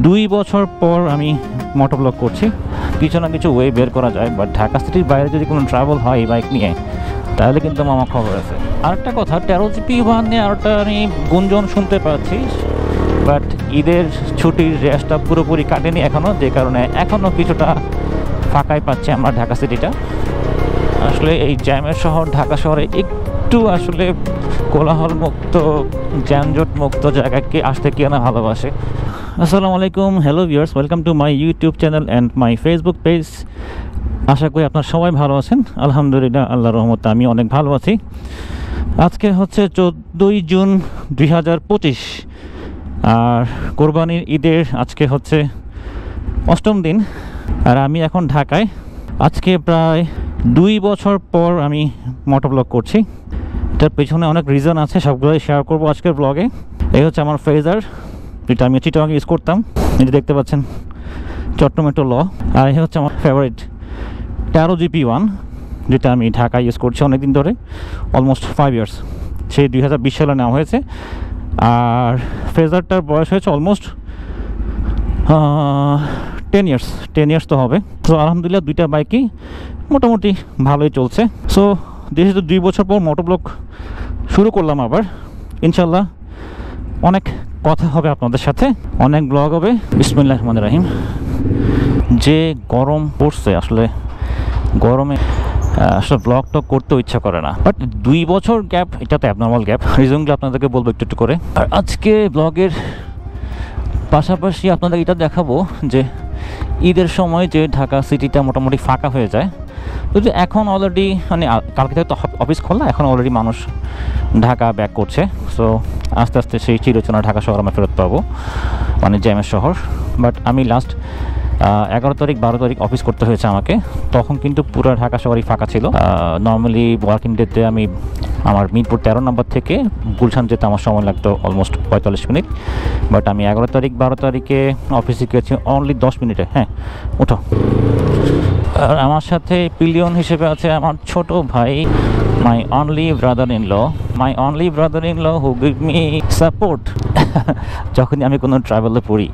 2 বছর পর আমি মোটরব্লগ করছি। কিছু না কিছু ওয়ে বের করা যায়, বাট ঢাকা সিটির বাইরে যদি কোনো ট্রাভেল হয় এই বাইক নিয়ে তাহলে কিন্তু আমার খবর আছে। আরেকটা কথা, 13GP1 নিয়ে আরেকটা আমি গুঞ্জন শুনতে পাচ্ছি, বাট ঈদের ছুটির রেসটা পুরোপুরি কাটেনি এখনও, যে কারণে এখনও কিছুটা ফাঁকাই পাচ্ছে আমরা ঢাকা সিটিটা। আসলে এই জ্যামের শহর ঢাকা শহরে একটু আসলে কোলাহল মুক্ত, যানজট মুক্ত জায়গাকে আসতে কে না ভালোবাসে। আসসালামু আলাইকুম, hello viewers, welcome to my YouTube channel and my Facebook page. আশা করি আপনার সবাই ভালো আছেন। আলহামদুলিল্লাহ, আল্লাহর রহমতে আমি অনেক ভালো আছি। আজকে হচ্ছে 14ই জুন 2025, আর কোরবানির ঈদের আজকে হচ্ছে 8ম দিন, আর আমি এখন ঢাকায়। আজকে প্রায় 2 বছর পর আমি মোটরব্লগ করছি। এটার পেছনে অনেক রিজন আছে, সবগুলোই শেয়ার করবো আজকের ব্লগে। এই হচ্ছে আমার ফেজার, যেটা আমি চিটাগাং ইউজ করতাম, যেটা দেখতে পাচ্ছেন চট্টমেটো ল। আর এই হচ্ছে আমার ফেভারিট 13GP1, যেটা আমি ঢাকায় ইউজ করছি অনেকদিন ধরে, অলমোস্ট 5 ইয়ার্স। সেই 2020 সালে নেওয়া হয়েছে। আর ফেজারটার বয়স হয়েছে অলমোস্ট 10 ইয়ার্স তো হবে। তো আলহামদুলিল্লাহ দুইটা বাইকই মোটামুটি ভালোই চলছে। সো যেহেতু 2 বছর পর মোটরব্লগ শুরু করলাম আবার, ইনশাল্লাহ অনেক কথা হবে আপনাদের সাথে, অনেক ব্লগ হবে। বিসমিল্লাহির রহমানির রহিম। যে গরম পড়ছে, আসলে গরমে আসলে ব্লগ টক করতেও ইচ্ছা করে না, বাট 2 বছর গ্যাপ, এটা তো অ্যাবনর্মাল গ্যাপ। রিজনগুলো আপনাদেরকে বলবো একটু একটু করে। আর আজকে ব্লগের পাশাপাশি আপনাদের এটা দেখাবো যে ঈদের সময় যে ঢাকা সিটিটা মোটামুটি ফাঁকা হয়ে যায়। যদি এখন অলরেডি মানে কালকে থেকে তো অফিস খোলা, এখন অলরেডি মানুষ ঢাকা ব্যাক করছে। সো আস্তে আস্তে সেই চিরচেনা ঢাকা শহর আমরা ফেরত পাবো, মানে জ্যামের শহর। বাট আমি লাস্ট 11 তারিখ 12 তারিখ অফিস করতে হয়েছে আমাকে, তখন কিন্তু পুরো ঢাকা শহরই ফাঁকা ছিল। নর্মালি ওয়ার্কিং ডেতে আমি আমার মিরপুর 13 নম্বর থেকে গুলশান যেতে আমার সময় লাগতো অলমোস্ট 45 মিনিট, বাট আমি 11 তারিখ 12 তারিখে অফিসে গেছি অনলি 10 মিনিটে। হ্যাঁ, ওঠো। আর আমার সাথে পিলিয়ন হিসেবে আছে আমার ছোট ভাই, my only brother in law who give me support যখনই আমি কোনো ট্রাভেলে পড়ি।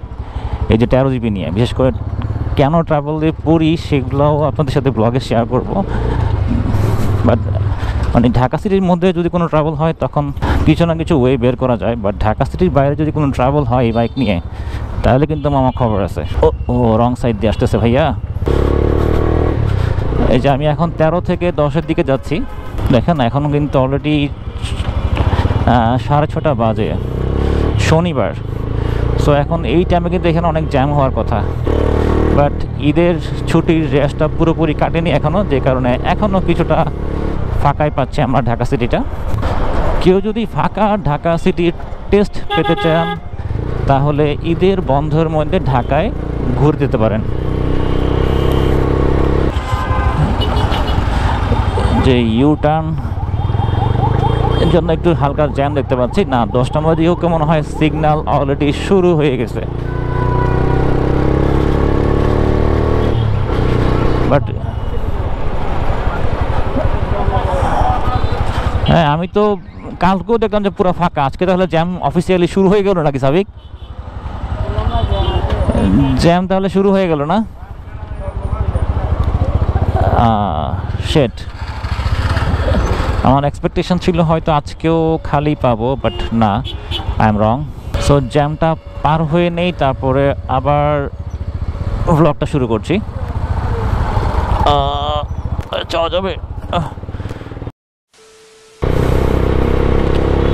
এই যে 13GP নিয়ে বিশেষ করে কেন ট্রাভেলে পড়ি সেগুলোও আপনাদের সাথে ব্লগে শেয়ার করব। বাট মানে ঢাকা সিটির মধ্যে যদি কোনো ট্রাভেল হয় তখন কিছু না কিছু ওয়ে বের করা যায়, বাট ঢাকা সিটির বাইরে যদি কোনো ট্রাভেল হয় এই বাইক নিয়ে তাহলে কিন্তু আমার খবর আছে। ও রং সাইড দিয়ে আসতেছে ভাইয়া। এই যে আমি এখন 13 থেকে 10-এর দিকে যাচ্ছি, দেখেন এখনও কিন্তু অলরেডি 6:30 বাজে, শনিবার। সো এখন এই টাইমে কিন্তু এখানে অনেক জ্যাম হওয়ার কথা, বাট ঈদের ছুটির রেসটা পুরোপুরি কাটেনি এখনও, যে কারণে এখনও কিছুটা ফাঁকাই পাচ্ছে আমরা ঢাকা সিটিটা। কেউ যদি ফাঁকা ঢাকা সিটির টেস্ট পেতে চান তাহলে ঈদের বন্ধের মধ্যে ঢাকায় ঘুরে যেতে পারেন। যে ইউ টার্ন এর জন্য একটু হালকা জ্যাম দেখতে পাচ্ছি না, 10 নম্বর দিকেও কেমন হয় সিগন্যাল অলরেডি শুরু হয়ে গেছে। বাট হ্যাঁ, আমি তো কালকেও দেখলাম যে পুরো ফাঁকা, আজকে তাহলে জ্যাম অফিসিয়ালি শুরু হয়ে গেল নাকি সাবিক? জ্যাম তাহলে শুরু হয়ে গেল না? শেট, আমার এক্সপেকটেশন ছিল হয়তো আজকেও খালি পাবো, বাট না, আই এম রং। সো জ্যামটা পার হয়ে নেই, তারপরে আবার ভ্লগটা শুরু করছি। যাওয়া যাবে।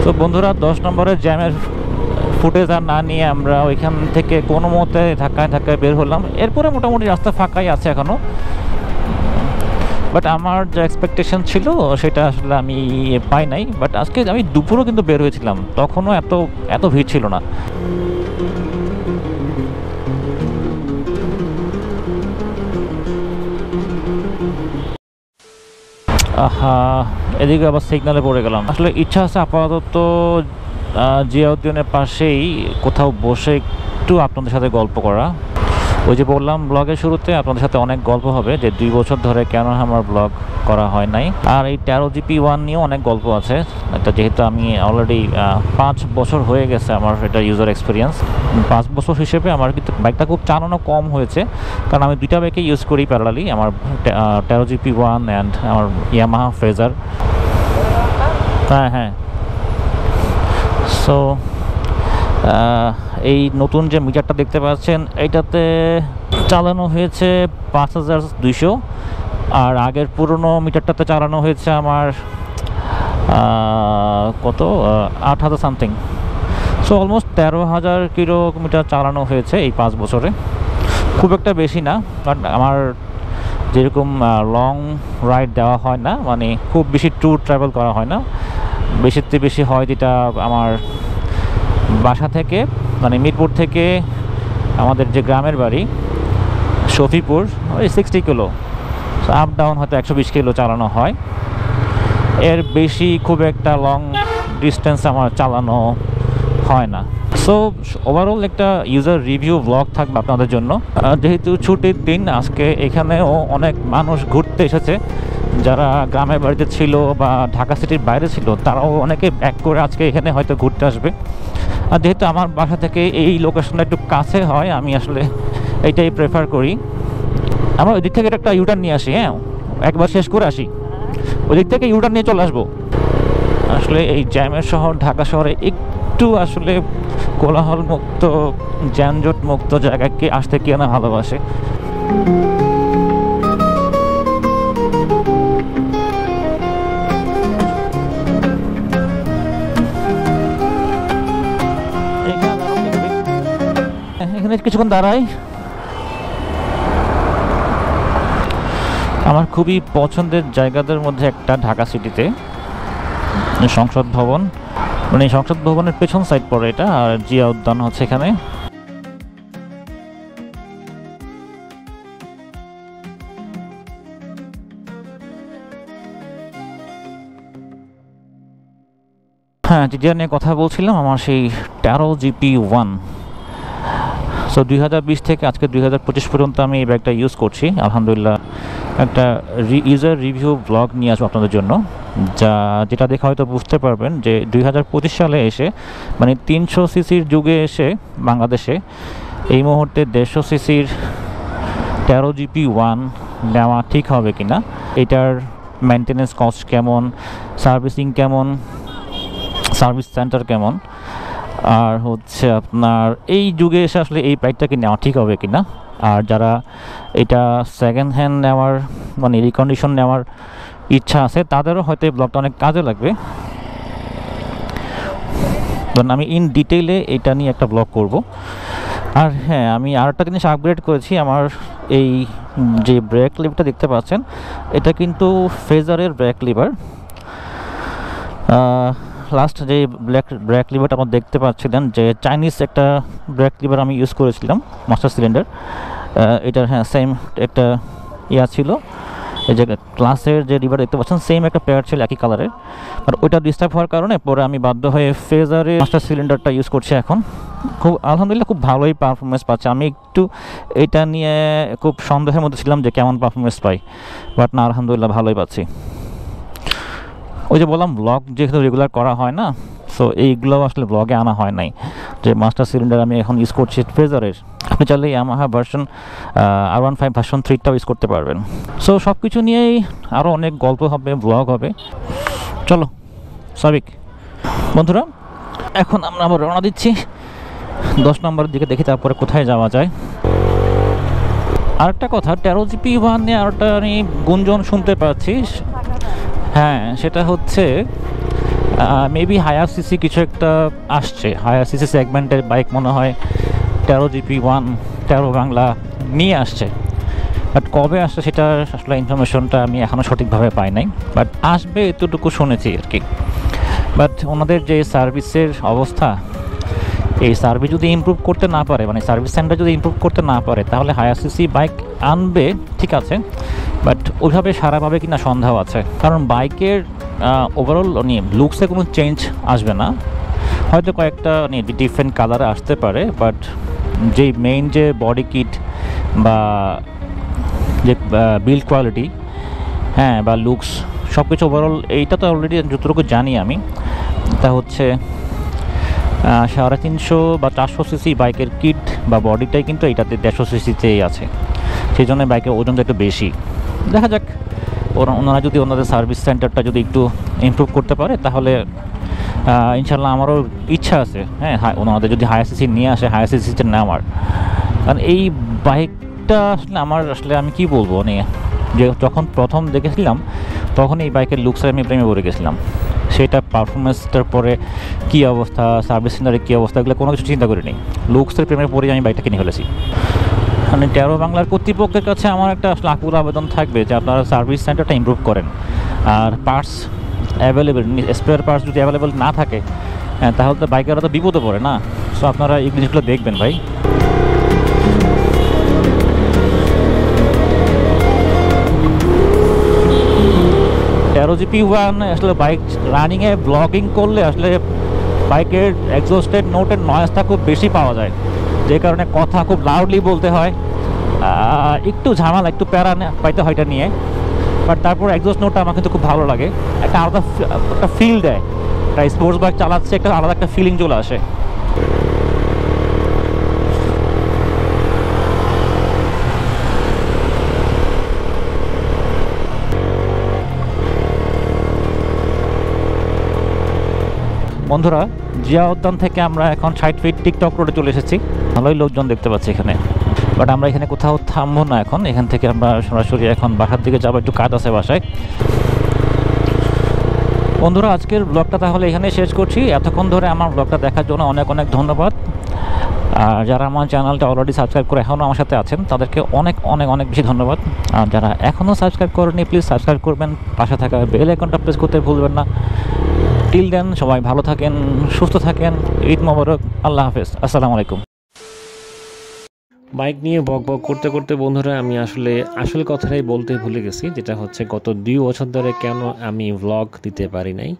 তো বন্ধুরা, 10 নম্বরের জ্যামের ফুটেজ আর না নিয়ে আমরা ওইখান থেকে কোনো মতে ধাক্কায় বের হলাম। এরপরে মোটামুটি রাস্তা ফাঁকাই আছে এখনও, বাট আমার যে এক্সপেকটেশন ছিল সেটা আসলে আমি পাই নাই। বাট আজকে আমি দুপুরও কিন্তু বের হয়েছিলাম, তখনও এত ভিড় ছিল না। আহা, এদিকে আবার সিগনালে পড়ে গেলাম। আসলে ইচ্ছা আছে আপাতত জিয়া উদ্যানের পাশেই কোথাও বসে একটু আপনাদের সাথে গল্প করা। ওই যে বললাম ব্লগের শুরুতে আপনাদের সাথে অনেক গল্প হবে যে 2 বছর ধরে কেন আমার ব্লগ করা হয় নাই। আর এই 13 GP1 নিয়েও অনেক গল্প আছে। এটা যেহেতু আমি অলরেডি 5 বছর হয়ে গেছে আমার এটা ইউজার এক্সপিরিয়েন্স। 5 বছর হিসেবে আমার কিন্তু বাইকটা খুব চালানো কম হয়েছে, কারণ আমি দুইটা বাইকে ইউজ করি প্যারালালি, আমার 13 GP1 অ্যান্ড আমার ইয়ামাহা ফ্রেজার। হ্যাঁ সো এই নতুন যে মিটারটা দেখতে পাচ্ছেন এইটাতে চালানো হয়েছে 5200, আর আগের পুরনো মিটারটাতে চালানো হয়েছে আমার কত 8000 সামথিং। সো অলমোস্ট 13,000 কিলোমিটার চালানো হয়েছে এই 5 বছরে। খুব একটা বেশি না, কারণ আমার যেরকম লং রাইড দেওয়া হয় না, মানে খুব বেশি ট্যুর ট্রাভেল করা হয় না। বেশিতে বেশি হয় যেটা আমার বাসা থেকে, মানে মিরপুর থেকে আমাদের যে গ্রামের বাড়ি শফিপুর, ওই 60 কিলো, আপ ডাউন হয়তো 120 কিলো চালানো হয়। এর বেশি খুব একটা লং ডিস্টেন্স আমার চালানো হয় না। সো ওভারঅল একটা ইউজার রিভিউ ব্লগ থাকবে আপনাদের জন্য। যেহেতু ছুটির দিন, আজকে এখানেও অনেক মানুষ ঘুরতে এসেছে, যারা গ্রামের বাড়িতে ছিল বা ঢাকা সিটির বাইরে ছিল তারাও অনেকে ব্যাক করে আজকে এখানে হয়তো ঘুরতে আসবে। আর যেহেতু আমার বাসা থেকে এই লোকেশনটা একটু কাছে হয়, আমি আসলে এইটাই প্রেফার করি। আমরা ওই দিক থেকে একটা ইউটার্ন নিয়ে আসি, হ্যাঁ একবার শেষ করে আসি, ওই দিক থেকে ইউটার্ন নিয়ে চলে আসবো। আসলে এই জ্যামের শহর ঢাকা শহরে একটু আসলে কোলাহল মুক্ত, যানজট মুক্ত জায়গায় আসতে কে না ভালোবাসে। এখানে কিছুক্ষণ দাঁড়াই। আমার খুবই পছন্দের জায়গাদের মধ্যে একটা ঢাকা সিটিতে সংসদ ভবন, মানে সংসদ ভবনের পেছন সাইড পড়ে এটা, আর জিয়া উদ্যান হচ্ছে এখানে। হ্যাঁ, জিয়া নিয়ে কথা বলছিলাম, আমার সেই 13 GP1। সো 2020 থেকে আজকে 2025 পর্যন্ত আমি এই ব্যাগটা ইউজ করছি। আলহামদুলিল্লাহ একটা ইউজার রিভিউ ব্লগ নিয়ে আসবো আপনাদের জন্য, যেটা দেখে হয়তো বুঝতে পারবেন যে 2025 সালে এসে, মানে 300 সিসির যুগে এসে বাংলাদেশে এই মুহূর্তে 150 সিসির 13 GP1 নেওয়া ঠিক হবে কিনা, এটার মেনটেনেন্স কস্ট কেমন, সার্ভিসিং কেমন, সার্ভিস সেন্টার কেমন, আর হচ্ছে আপনার এই যুগে এসে আসলে এই বাইকটাকে নেওয়া ঠিক হবে কিনা। আর যারা এটা সেকেন্ড হ্যান্ড নেওয়ার, মানে রিকন্ডিশন নেওয়ার ইচ্ছা আছে, তাদেরও হয়তো এই ব্লগটা অনেক কাজে লাগবে। কারণ আমি ইন ডিটেইলে এটা নিয়ে একটা ব্লগ করব। আর হ্যাঁ, আমি আরেকটা জিনিস আপগ্রেড করেছি। আমার এই যে ব্রেক লিভারটা দেখতে পাচ্ছেন, এটা কিন্তু ফ্রেজারের ব্রেক লিভার। লাস্ট যে ব্রেক লিভারটা আপনারা দেখতে পাচ্ছিলেন, যে চাইনিজ একটা ব্রেক লিভার আমি ইউজ করেছিলাম, মাস্টার সিলিন্ডার। এটার হ্যাঁ সেম একটা ইয়া ছিল, এই যে ক্লাসের যে লিভার দেখতে পাচ্ছেন সেম একটা পেয়ার ছিল একই কালারের। আর ওইটা ডিস্টার্ব হওয়ার কারণে পরে আমি বাধ্য হয়ে ফ্রেজারের মাস্টার সিলিন্ডারটা ইউজ করছি এখন। খুব আলহামদুলিল্লাহ খুব ভালোই পারফরমেন্স পাচ্ছে। আমি একটু এটা নিয়ে খুব সন্দেহের মধ্যে ছিলাম যে কেমন পারফরমেন্স পাই, বাট না আলহামদুলিল্লাহ ভালোই পাচ্ছি। ওই যে বললাম ব্লগ যেহেতু রেগুলার করা হয় না, সো এইগুলোও আসলে ব্লগে আনা হয় নাই। যে মাস্টার সিলিন্ডার আমি এখন ইউজ করছি ফ্রেজারের, আপনি চাইলে ইয়ামাহা ভার্সন R15 ভার্সন 3টাও ইউজ করতে পারবেন। সো সব কিছু নিয়েই আরও অনেক গল্প হবে, ব্লগ হবে। চলো সাবিক বন্ধুরা, এখন আমরা আবার রওনা দিচ্ছি 10 নম্বরের দিকে, দেখি তারপরে কোথায় যাওয়া যায়। আরেকটা কথা, 13 GP1 নিয়ে আরেকটা আমি গুঞ্জন শুনতে পাচ্ছি। হ্যাঁ, সেটা হচ্ছে মেবি হায়ার সিসি কিছু একটা আসছে, হায়ার সিসি সেগমেন্টের বাইক মনে হয় 13 GP1 13 বাংলা নিয়ে আসছে। বাট কবে আসছে সেটার আসলে ইনফরমেশনটা আমি এখনও সঠিকভাবে পাই নাই, বাট আসবে এতটুকু শুনেছি আর কি। বাট ওনাদের যে সার্ভিসের অবস্থা, এই সার্ভিস যদি ইমপ্রুভ করতে না পারে, মানে সার্ভিস সেন্টার যদি ইমপ্রুভ করতে না পারে, তাহলে হায়ার সিসি বাইক আনবে ঠিক আছে, বাট ওইভাবে সারাভাবে কিনা সন্দেহ আছে। কারণ বাইকের ওভারঅল নিয়ে লুকসে কোনো চেঞ্জ আসবে না, হয়তো কয়েকটা ডিফারেন্ট কালারে আসতে পারে, বাট যেই মেইন যে বডি কিট বা যে বিল্ড কোয়ালিটি, হ্যাঁ, বা লুকস, সব কিছু ওভারঅল এইটা তো অলরেডি যতটুকু জানি আমি, তা হচ্ছে 350 বা 400 সিসি বাইকের কিট বা বডিটাই কিন্তু এইটাতে 150 সিসিতেই আছে, সেই জন্য বাইকের ওজনটা একটু বেশি। দেখা যাক ওনারা যদি ওনাদের সার্ভিস সেন্টারটা যদি একটু ইমপ্রুভ করতে পারে তাহলে ইনশাল্লাহ আমারও ইচ্ছা আছে, হ্যাঁ, ওনাদের যদি হায়ার সিসি নিয়ে আসে, হায়ার সিসিতে নেওয়ার। কারণ এই বাইকটা আসলে আমার আসলে আমি কি বলবো, মানে যে যখন প্রথম দেখেছিলাম তখন এই বাইকের লুকসে আমি প্রেমে পড়ে গেছিলাম। সেটা পারফরমেন্সটার পরে কী অবস্থা, সার্ভিস সেন্টারের কী অবস্থা, এগুলো কোনো কিছু চিন্তা করিনি, লুকসের প্রেমে পড়ে আমি বাইকটা কিনে ফেলেছি। মানে টেরো বাংলার কর্তৃপক্ষের কাছে আমার একটা আসলে আকুল আবেদন থাকবে যে আপনারা সার্ভিস সেন্টারটা ইমপ্রুভ করেন, are parts available, spare parts যদি অ্যাভেলেবেল না থাকে তাহলে তো বাইকাররা তো বিপদে পড়ে না। সো আপনারা এই জিনিসগুলো দেখবেন ভাই। টেরো GP1 আসলে বাইক রানিংয়ে ব্লগিং করলে আসলে বাইকের এক্সস্টেড নোটের নয়েজটা খুব বেশি পাওয়া যায়, যে কারণে কথা খুব লাউডলি বলতে হয়, একটু ঝামেলা, একটু প্যারা পাইতে হয় এটা নিয়ে। বাট তারপর এক্সস্ট নোটটা আমার কিন্তু খুব ভালো লাগে, একটা আলাদা একটা ফিল দেয়, একটা স্পোর্টস বাইক চালাচ্ছে একটা আলাদা একটা ফিলিং চলে আসে। বন্ধুরা, জিয়া উদ্যান থেকে আমরা এখন 60 ফিট টিকটক রোডে চলে এসেছি। ভালোই লোকজন দেখতে পাচ্ছি এখানে, বাট আমরা এখানে কোথাও থামবো না এখন। এখান থেকে আমরা সরাসরি এখন বাসার দিকে যাবো, একটু কাজ আছে বাসায়। বন্ধুরা, আজকের ব্লগটা তাহলে এখানে শেষ করছি। এতক্ষণ ধরে আমার ব্লগটা দেখার জন্য অনেক অনেক ধন্যবাদ। আর যারা আমার চ্যানেলটা অলরেডি সাবস্ক্রাইব করে এখনও আমার সাথে আছেন তাদেরকে অনেক অনেক অনেক বেশি ধন্যবাদ। আর যারা এখনও সাবস্ক্রাইব করেনি প্লিজ সাবস্ক্রাইব করবেন, পাশে থাকা বেল আইকনটা প্রেস করতে ভুলবেন না। টিল দেন সবাই ভালো থাকেন, সুস্থ থাকেন। ঈদ মোবারক, আল্লাহ হাফেজ, আসসালামু আলাইকুম। বাইক নিয়ে বক বক করতে করতে বন্ধুরা আমি আসল কথাটাই বলতে ভুলে গেছি, যেটা হচ্ছে গত 2 বছর ধরে কেন আমি ভ্লগ দিতে পারি নাই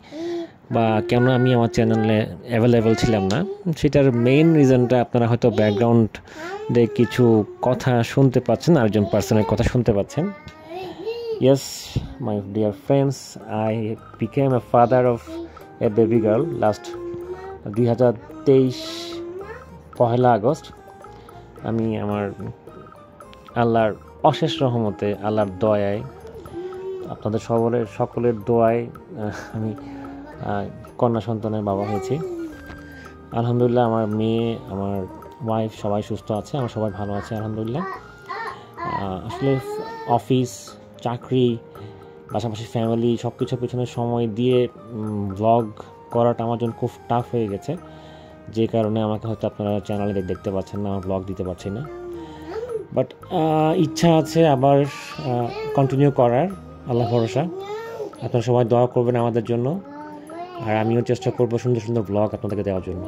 বা কেন আমি আমার চ্যানেলে অ্যাভেলেবেল ছিলাম না। সেটার মেইন রিজনটা আপনারা হয়তো ব্যাকগ্রাউন্ডে কিছু কথা শুনতে পাচ্ছেন, আরেকজন পার্সনের কথা শুনতে পাচ্ছেন। Yes, my dear friends, I became a father of a baby girl last 2023 Pohela August. আমি আমার আল্লাহর অশেষ রহমতে, আল্লাহর দয়ায়, আপনাদের সকলের দোয়ায় আমি কন্যা সন্তানের বাবা হয়েছি। আলহামদুলিল্লাহ, আমার মেয়ে, আমার ওয়াইফ সবাই সুস্থ আছে, আমার সবাই ভালো আছে আলহামদুলিল্লাহ। আসলে অফিস, চাকরি, পাশাপাশি ফ্যামিলি সব কিছুর পেছনে সময় দিয়ে ব্লগ করাটা আমার জন্য খুব টাফ হয়ে গেছে, যে কারণে আমাকে হয়তো আপনারা চ্যানেলে দেখতে পাচ্ছেন না, আমার ব্লগ দিতে পারছি না। বাট ইচ্ছা আছে আবার কন্টিনিউ করার, আল্লাহ ভরসা। আপনারা সবাই দোয়া করবেন আমাদের জন্য, আর আমিও চেষ্টা করবো সুন্দর সুন্দর ব্লগ আপনাদেরকে দেওয়ার জন্য।